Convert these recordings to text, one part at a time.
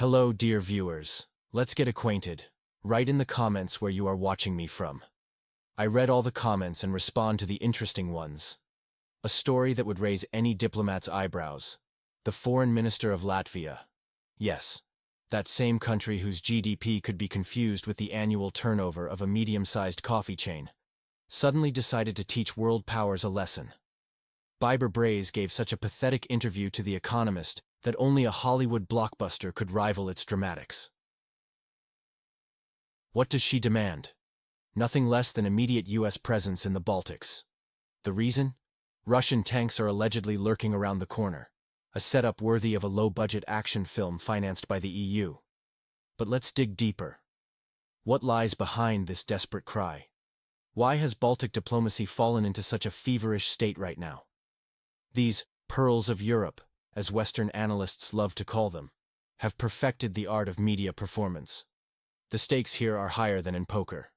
Hello, dear viewers. Let's get acquainted. Write in the comments where you are watching me from. I read all the comments and respond to the interesting ones. A story that would raise any diplomat's eyebrows. The foreign minister of Latvia. Yes, that same country whose GDP could be confused with the annual turnover of a medium-sized coffee chain, suddenly decided to teach world powers a lesson. Biber Braze gave such a pathetic interview to The Economist that only a Hollywood blockbuster could rival its dramatics. What does she demand? Nothing less than immediate U.S. presence in the Baltics. The reason? Russian tanks are allegedly lurking around the corner, a setup worthy of a low-budget action film financed by the EU. But let's dig deeper. What lies behind this desperate cry? Why has Baltic diplomacy fallen into such a feverish state right now? These pearls of Europe, as Western analysts love to call them, have perfected the art of media performance. The stakes here are higher than in poker.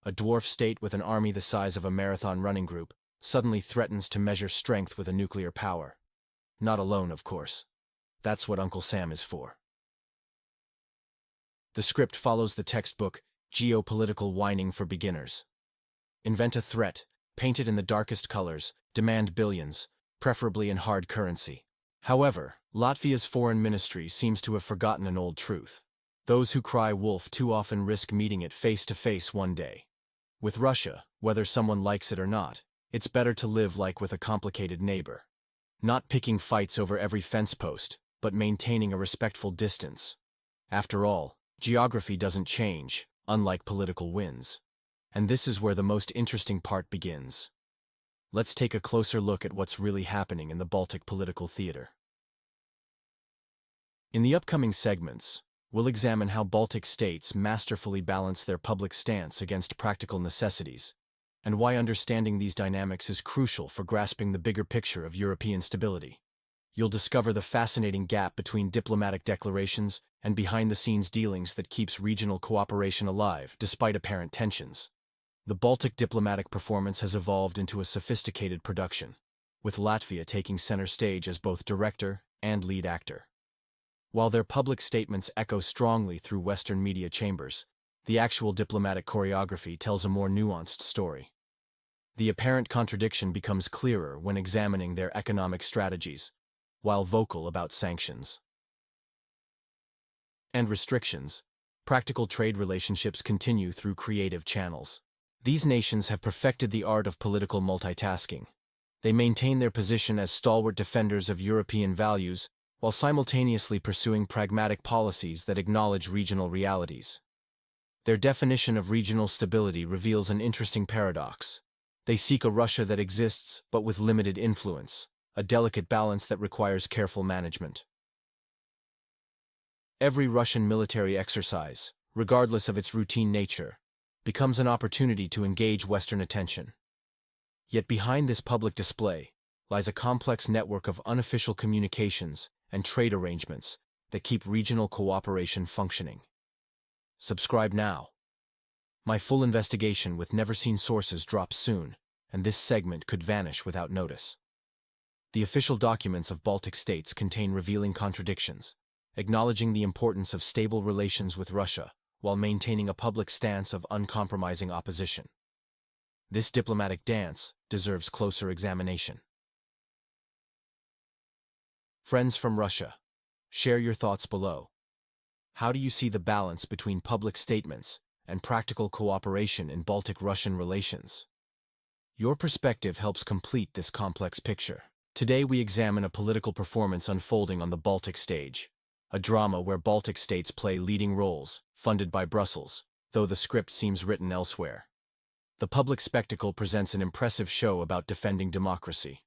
A dwarf state with an army the size of a marathon running group suddenly threatens to measure strength with a nuclear power. Not alone, of course. That's what Uncle Sam is for. The script follows the textbook geopolitical whining for beginners. Invent a threat, paint it in the darkest colors, demand billions, preferably in hard currency. However, Latvia's foreign ministry seems to have forgotten an old truth. Those who cry wolf too often risk meeting it face to face one day. With Russia, whether someone likes it or not, it's better to live like with a complicated neighbor. Not picking fights over every fence post, but maintaining a respectful distance. After all, geography doesn't change, unlike political winds. And this is where the most interesting part begins. Let's take a closer look at what's really happening in the Baltic political theater. In the upcoming segments, we'll examine how Baltic states masterfully balance their public stance against practical necessities, and why understanding these dynamics is crucial for grasping the bigger picture of European stability. You'll discover the fascinating gap between diplomatic declarations and behind-the-scenes dealings that keeps regional cooperation alive despite apparent tensions. The Baltic diplomatic performance has evolved into a sophisticated production, with Latvia taking center stage as both director and lead actor. While their public statements echo strongly through Western media chambers, the actual diplomatic choreography tells a more nuanced story. The apparent contradiction becomes clearer when examining their economic strategies, while vocal about sanctions and restrictions, practical trade relationships continue through creative channels. These nations have perfected the art of political multitasking. They maintain their position as stalwart defenders of European values while simultaneously pursuing pragmatic policies that acknowledge regional realities. Their definition of regional stability reveals an interesting paradox. They seek a Russia that exists but with limited influence, a delicate balance that requires careful management. Every Russian military exercise, regardless of its routine nature, becomes an opportunity to engage Western attention. Yet behind this public display lies a complex network of unofficial communications and trade arrangements that keep regional cooperation functioning. Subscribe now. My full investigation with never-seen sources drops soon, and this segment could vanish without notice. The official documents of Baltic states contain revealing contradictions, acknowledging the importance of stable relations with Russia while maintaining a public stance of uncompromising opposition. This diplomatic dance deserves closer examination. Friends from Russia, share your thoughts below. How do you see the balance between public statements and practical cooperation in Baltic-Russian relations? Your perspective helps complete this complex picture. Today we examine a political performance unfolding on the Baltic stage, a drama where Baltic states play leading roles, funded by Brussels, though the script seems written elsewhere. The public spectacle presents an impressive show about defending democracy.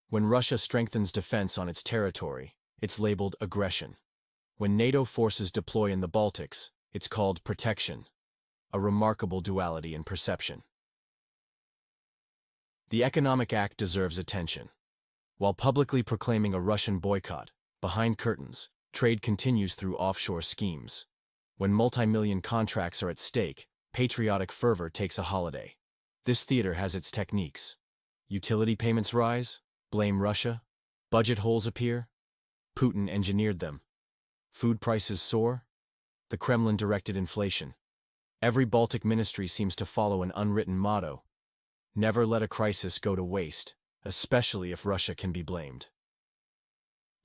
When Russia strengthens defense on its territory, it's labeled aggression. When NATO forces deploy in the Baltics, it's called protection, a remarkable duality in perception. The economic act deserves attention. While publicly proclaiming a Russian boycott, behind curtains, trade continues through offshore schemes. When multi-million contracts are at stake, patriotic fervor takes a holiday. This theater has its techniques. Utility payments rise, blame Russia, budget holes appear, Putin engineered them. Food prices soar? The Kremlin directed inflation. Every Baltic ministry seems to follow an unwritten motto: never let a crisis go to waste, especially if Russia can be blamed.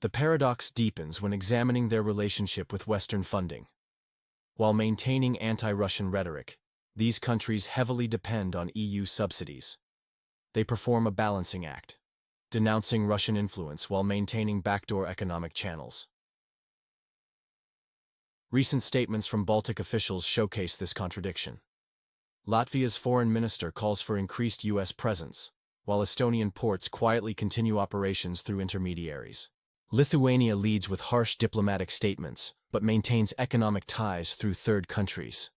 The paradox deepens when examining their relationship with Western funding. While maintaining anti-Russian rhetoric, these countries heavily depend on EU subsidies. They perform a balancing act, denouncing Russian influence while maintaining backdoor economic channels. Recent statements from Baltic officials showcase this contradiction. Latvia's foreign minister calls for increased U.S. presence, while Estonian ports quietly continue operations through intermediaries. Lithuania leads with harsh diplomatic statements, but maintains economic ties through third countries.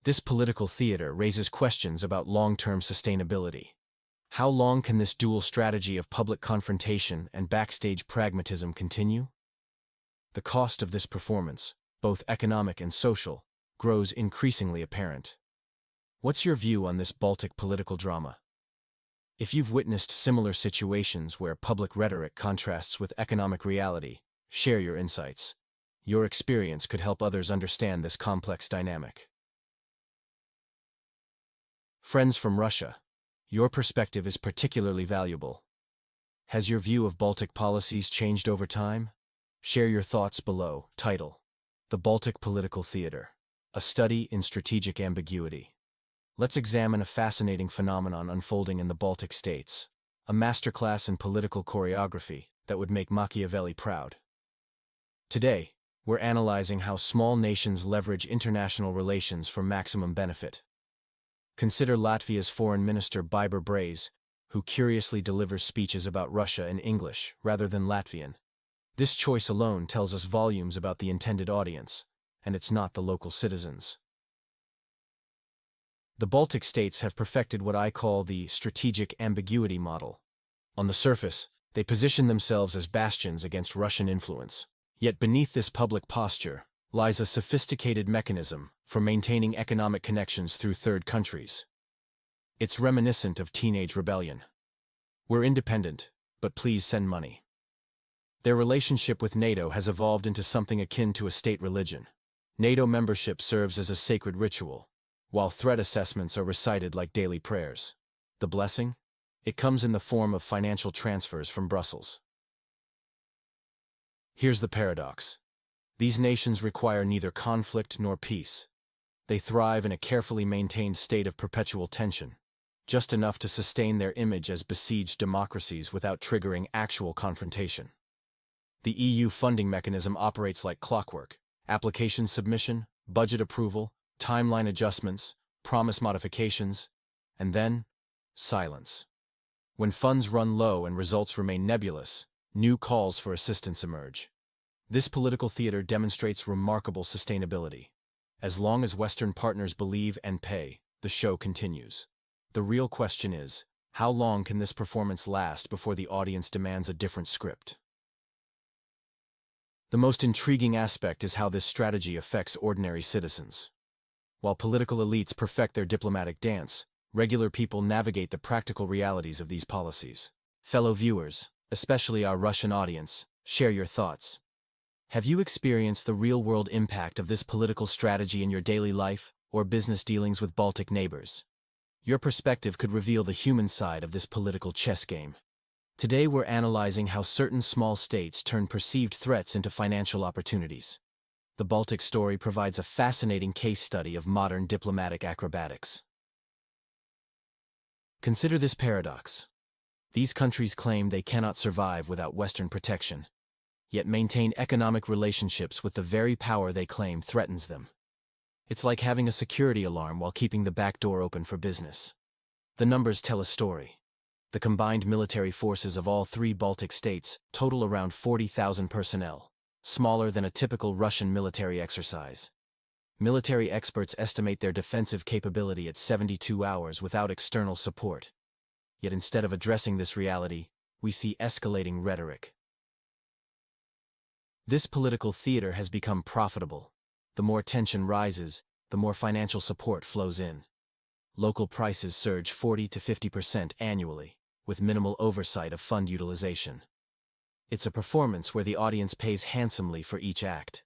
This political theater raises questions about long-term sustainability. How long can this dual strategy of public confrontation and backstage pragmatism continue? The cost of this performance, both economic and social, grows increasingly apparent. What's your view on this Baltic political drama? If you've witnessed similar situations where public rhetoric contrasts with economic reality, share your insights. Your experience could help others understand this complex dynamic. Friends from Russia, your perspective is particularly valuable. Has your view of Baltic policies changed over time? Share your thoughts below. Title: The Baltic Political Theater, a study in strategic ambiguity. Let's examine a fascinating phenomenon unfolding in the Baltic states, a masterclass in political choreography that would make Machiavelli proud. Today, we're analyzing how small nations leverage international relations for maximum benefit. Consider Latvia's foreign minister Biber Braze, who curiously delivers speeches about Russia in English rather than Latvian. This choice alone tells us volumes about the intended audience, and it's not the local citizens. The Baltic states have perfected what I call the strategic ambiguity model. On the surface, they position themselves as bastions against Russian influence. Yet beneath this public posture lies a sophisticated mechanism for maintaining economic connections through third countries. It's reminiscent of teenage rebellion. We're independent, but please send money. Their relationship with NATO has evolved into something akin to a state religion. NATO membership serves as a sacred ritual, while threat assessments are recited like daily prayers. The blessing? It comes in the form of financial transfers from Brussels. Here's the paradox. These nations require neither conflict nor peace. They thrive in a carefully maintained state of perpetual tension, just enough to sustain their image as besieged democracies without triggering actual confrontation. The EU funding mechanism operates like clockwork: application submission, budget approval, timeline adjustments, promise modifications, and then silence. When funds run low and results remain nebulous, new calls for assistance emerge. This political theater demonstrates remarkable sustainability. As long as Western partners believe and pay, the show continues. The real question is, how long can this performance last before the audience demands a different script? The most intriguing aspect is how this strategy affects ordinary citizens. While political elites perfect their diplomatic dance, regular people navigate the practical realities of these policies. Fellow viewers, especially our Russian audience, share your thoughts. Have you experienced the real-world impact of this political strategy in your daily life or business dealings with Baltic neighbors? Your perspective could reveal the human side of this political chess game. Today we're analyzing how certain small states turn perceived threats into financial opportunities. The Baltic story provides a fascinating case study of modern diplomatic acrobatics. Consider this paradox. These countries claim they cannot survive without Western protection, yet maintain economic relationships with the very power they claim threatens them. It's like having a security alarm while keeping the back door open for business. The numbers tell a story. The combined military forces of all three Baltic states total around 40,000 personnel, smaller than a typical Russian military exercise. Military experts estimate their defensive capability at 72 hours without external support. Yet instead of addressing this reality, we see escalating rhetoric. This political theater has become profitable. The more tension rises, the more financial support flows in. Local prices surge 40 to 50% annually, with minimal oversight of fund utilization. It's a performance where the audience pays handsomely for each act.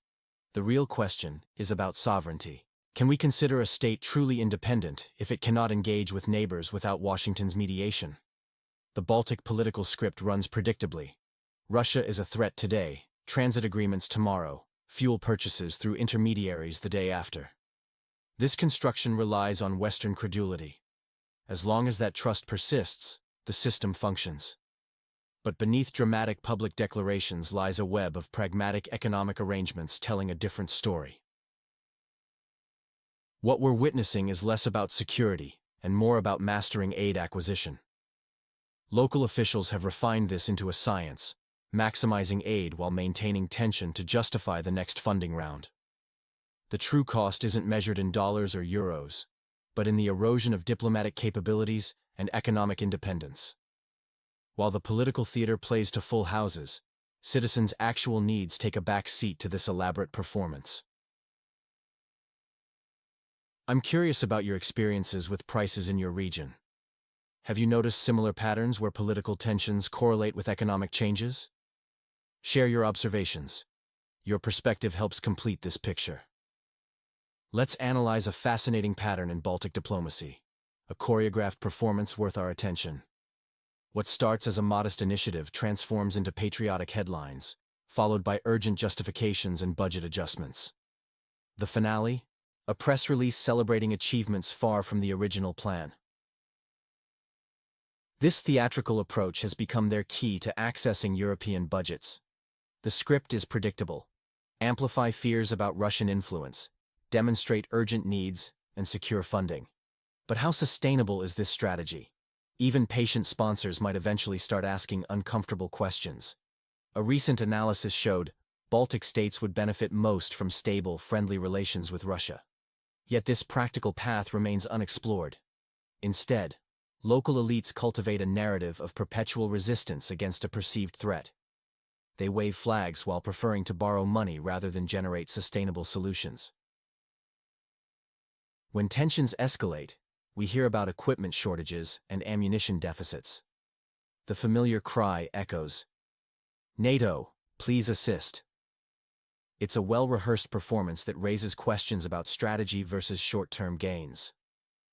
The real question is about sovereignty. Can we consider a state truly independent if it cannot engage with neighbors without Washington's mediation? The Baltic political script runs predictably. Russia is a threat today, transit agreements tomorrow, fuel purchases through intermediaries the day after. This construction relies on Western credulity. As long as that trust persists, the system functions. But beneath dramatic public declarations lies a web of pragmatic economic arrangements telling a different story. What we're witnessing is less about security and more about mastering aid acquisition. Local officials have refined this into a science, maximizing aid while maintaining tension to justify the next funding round. The true cost isn't measured in dollars or euros, but in the erosion of diplomatic capabilities and economic independence. While the political theater plays to full houses, citizens' actual needs take a back seat to this elaborate performance. I'm curious about your experiences with prices in your region. Have you noticed similar patterns where political tensions correlate with economic changes? Share your observations. Your perspective helps complete this picture. Let's analyze a fascinating pattern in Baltic diplomacy, a choreographed performance worth our attention. What starts as a modest initiative transforms into patriotic headlines, followed by urgent justifications and budget adjustments. The finale? A press release celebrating achievements far from the original plan. This theatrical approach has become their key to accessing European budgets. The script is predictable. Amplify fears about Russian influence, demonstrate urgent needs, and secure funding. But how sustainable is this strategy? Even patient sponsors might eventually start asking uncomfortable questions. A recent analysis showed Baltic states would benefit most from stable, friendly relations with Russia. Yet this practical path remains unexplored. Instead, local elites cultivate a narrative of perpetual resistance against a perceived threat. They wave flags while preferring to borrow money rather than generate sustainable solutions. When tensions escalate, we hear about equipment shortages and ammunition deficits. The familiar cry echoes, "NATO, please assist." It's a well-rehearsed performance that raises questions about strategy versus short-term gains.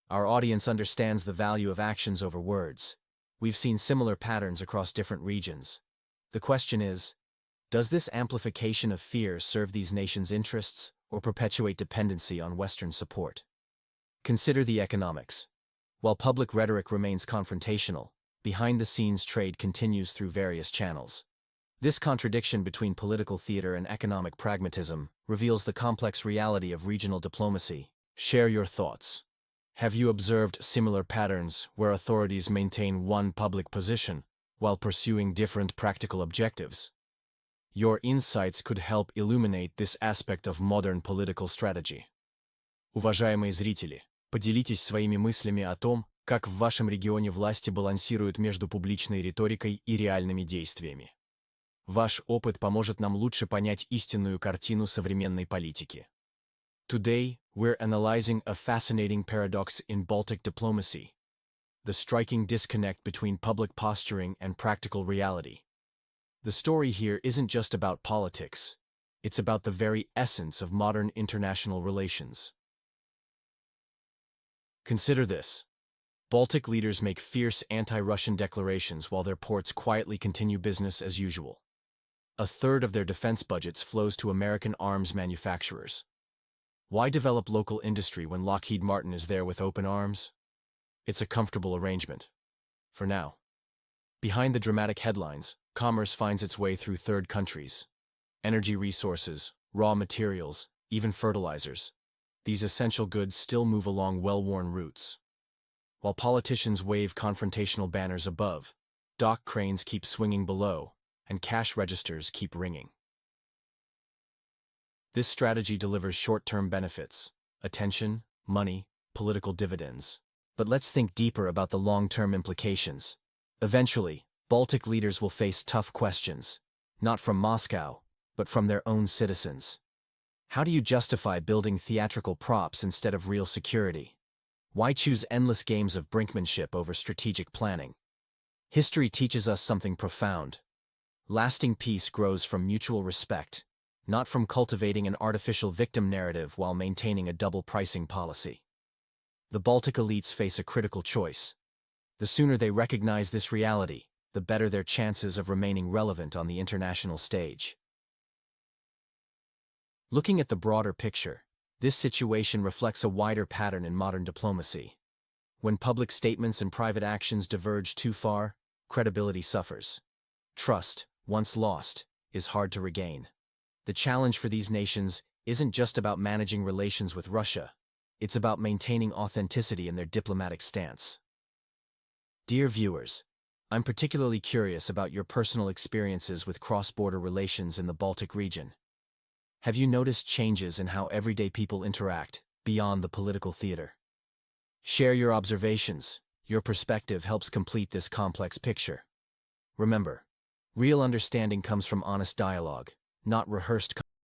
Our audience understands the value of actions over words. We've seen similar patterns across different regions. The question is, does this amplification of fear serve these nations' interests or perpetuate dependency on Western support? Consider the economics. While public rhetoric remains confrontational, behind-the-scenes trade continues through various channels. This contradiction between political theater and economic pragmatism reveals the complex reality of regional diplomacy. Share your thoughts. Have you observed similar patterns where authorities maintain one public position while pursuing different practical objectives? Your insights could help illuminate this aspect of modern political strategy. Уважаемые зрители, поделитесь своими мыслями о том, как в вашем регионе власти балансируют между публичной риторикой и реальными действиями. Ваш опыт поможет нам лучше понять истинную картину современной политики. Today, we're analyzing a fascinating paradox in Baltic diplomacy: the striking disconnect between public posturing and practical reality. The story here isn't just about politics, it's about the very essence of modern international relations. Consider this. Baltic leaders make fierce anti-Russian declarations while their ports quietly continue business as usual. A third of their defense budgets flows to American arms manufacturers. Why develop local industry when Lockheed Martin is there with open arms? It's a comfortable arrangement. For now. Behind the dramatic headlines, commerce finds its way through third countries. Energy resources, raw materials, even fertilizers. These essential goods still move along well-worn routes. While politicians wave confrontational banners above, dock cranes keep swinging below, and cash registers keep ringing. This strategy delivers short-term benefits: attention, money, political dividends. But let's think deeper about the long-term implications. Eventually, Baltic leaders will face tough questions, not from Moscow, but from their own citizens. How do you justify building theatrical props instead of real security? Why choose endless games of brinkmanship over strategic planning? History teaches us something profound. Lasting peace grows from mutual respect, not from cultivating an artificial victim narrative while maintaining a double pricing policy. The Baltic elites face a critical choice. The sooner they recognize this reality, the better their chances of remaining relevant on the international stage. Looking at the broader picture, this situation reflects a wider pattern in modern diplomacy. When public statements and private actions diverge too far, credibility suffers. Trust, once lost, is hard to regain. The challenge for these nations isn't just about managing relations with Russia, it's about maintaining authenticity in their diplomatic stance. Dear viewers, I'm particularly curious about your personal experiences with cross-border relations in the Baltic region. Have you noticed changes in how everyday people interact, beyond the political theater? Share your observations. Your perspective helps complete this complex picture. Remember, real understanding comes from honest dialogue, not rehearsed